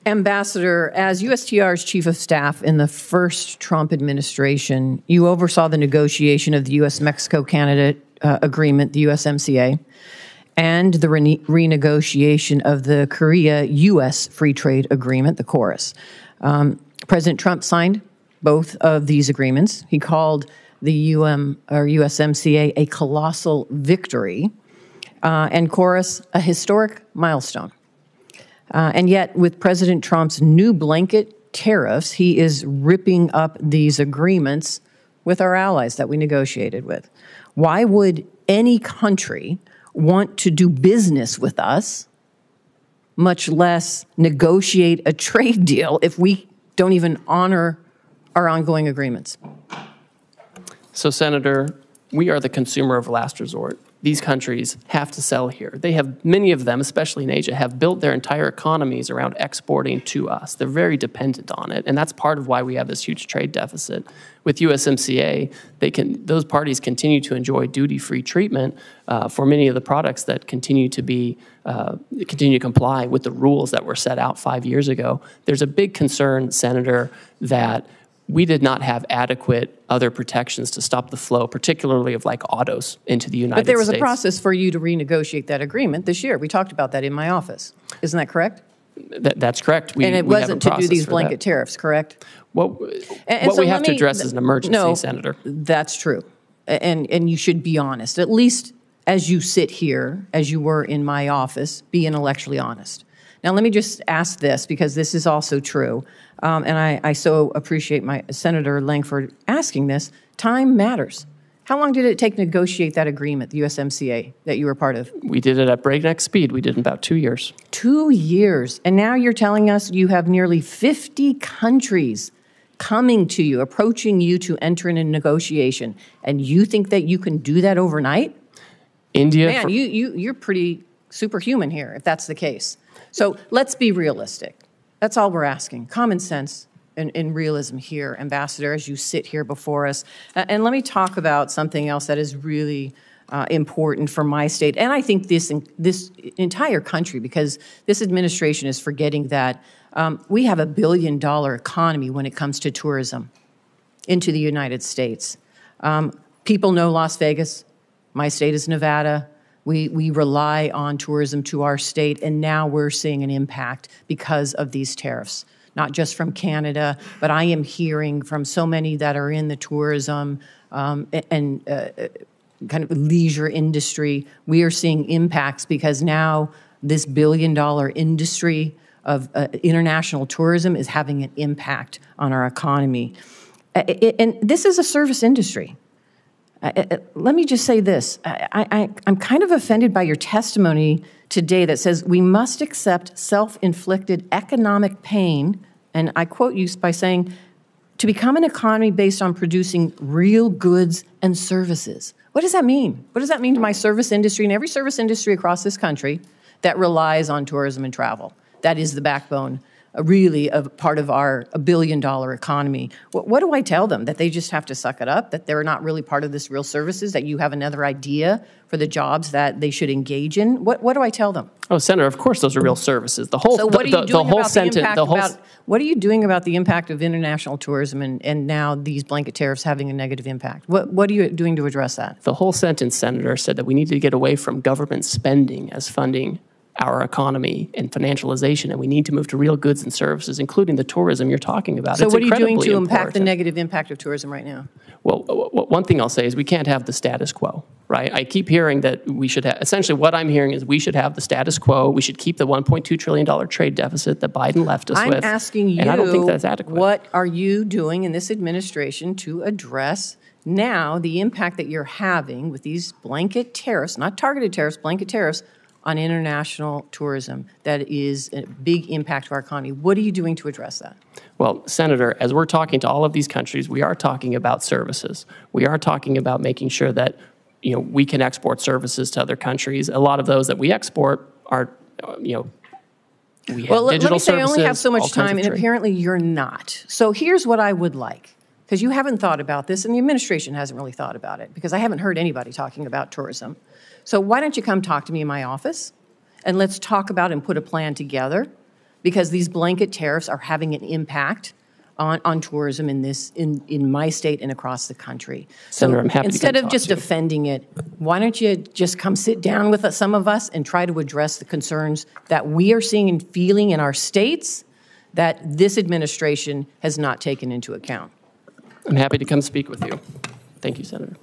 Ambassador, as USTR's chief of staff in the first Trump administration, you oversaw the negotiation of the U.S.-Mexico-Canada agreement, the USMCA, and the renegotiation of the Korea-U.S. Free Trade Agreement, the KORUS. President Trump signed both of these agreements. He called the USMCA a colossal victory, and KORUS a historic milestone. And yet, with President Trump's new blanket tariffs, he is ripping up these agreements with our allies that we negotiated with. Why would any country want to do business with us, much less negotiate a trade deal, if we don't even honor our ongoing agreements? So, Senator, we are the consumer of last resort. These countries have to sell here. They have, many of them, especially in Asia, have built their entire economies around exporting to us. They're very dependent on it, and that's part of why we have this huge trade deficit. With USMCA, those parties continue to enjoy duty-free treatment for many of the products that continue to comply with the rules that were set out 5 years ago. There's a big concern, Senator, that we did not have adequate other protections to stop the flow, particularly of like autos into the United States. But there was a process for you to renegotiate that agreement this year. We talked about that in my office. Isn't that correct? That's correct. And it wasn't to do these blanket tariffs, correct? What we have to address is an emergency, Senator. That's true. And you should be honest. At least as you sit here, as you were in my office, be intellectually honest. Now, let me just ask this, because this is also true, and I so appreciate my Senator Lankford asking this. Time matters. How long did it take to negotiate that agreement, the USMCA, that you were part of? We did it at breakneck speed. We did it in about 2 years. 2 years. And now you're telling us you have nearly 50 countries coming to you, approaching you to enter in a negotiation, and you think that you can do that overnight? India. Man, you're pretty superhuman here, if that's the case. So let's be realistic. That's all we're asking. Common sense and realism here, Ambassador, as you sit here before us. And let me talk about something else that is really important for my state, and I think this entire country, because this administration is forgetting that we have $1 billion economy when it comes to tourism into the United States. People know Las Vegas. My state is Nevada. We rely on tourism to our state, and now we're seeing an impact because of these tariffs, not just from Canada, but I am hearing from so many that are in the tourism and kind of leisure industry. We are seeing impacts because now this $1 billion industry of international tourism is having an impact on our economy. And this is a service industry. Let me just say this. I'm kind of offended by your testimony today that says we must accept self-inflicted economic pain, and I quote you by saying, to become an economy based on producing real goods and services. What does that mean? What does that mean to my service industry and every service industry across this country that relies on tourism and travel? That is the backbone, really, of part of our $1 billion economy. What do I tell them? That they just have to suck it up? That they're not really part of this real services? That you have another idea for the jobs that they should engage in? What do I tell them? Oh, Senator, of course those are real services. The whole, so what are you doing the whole about sentence, the impact the whole. What are you doing about the impact of international tourism and now these blanket tariffs having a negative impact? What are you doing to address that? The whole sentence, Senator, said that we need to get away from government spending as funding our economy and financialization, and we need to move to real goods and services, including the tourism you're talking about. So it's what are you doing to important. impact the negative impact of tourism right now? Well, one thing I'll say is we can't have the status quo, right? I keep hearing that we should have, essentially what I'm hearing is we should have the status quo. We should keep the $1.2 trillion trade deficit that Biden left us with. I'm asking you, and I don't think that's adequate. What are you doing in this administration to address now the impact that you're having with these blanket tariffs, not targeted tariffs, blanket tariffs, on international tourism that is a big impact to our economy? What are you doing to address that? Well, Senator, as we're talking to all of these countries, we are talking about services. We are talking about making sure that we can export services to other countries. A lot of those that we export are, we have well, digital let me say services, I only have so much all kinds time, of and trade. apparently you're not. So here's what I would like, because you haven't thought about this, and the administration hasn't really thought about it, because I haven't heard anybody talking about tourism. So why don't you come talk to me in my office, and let's talk about and put a plan together because these blanket tariffs are having an impact on tourism in my state and across the country. Senator, I'm happy to instead come of just talk to you. defending it, why don't you just come sit down with some of us and try to address the concerns that we are seeing and feeling in our states that this administration has not taken into account? I'm happy to come speak with you. Thank you, Senator.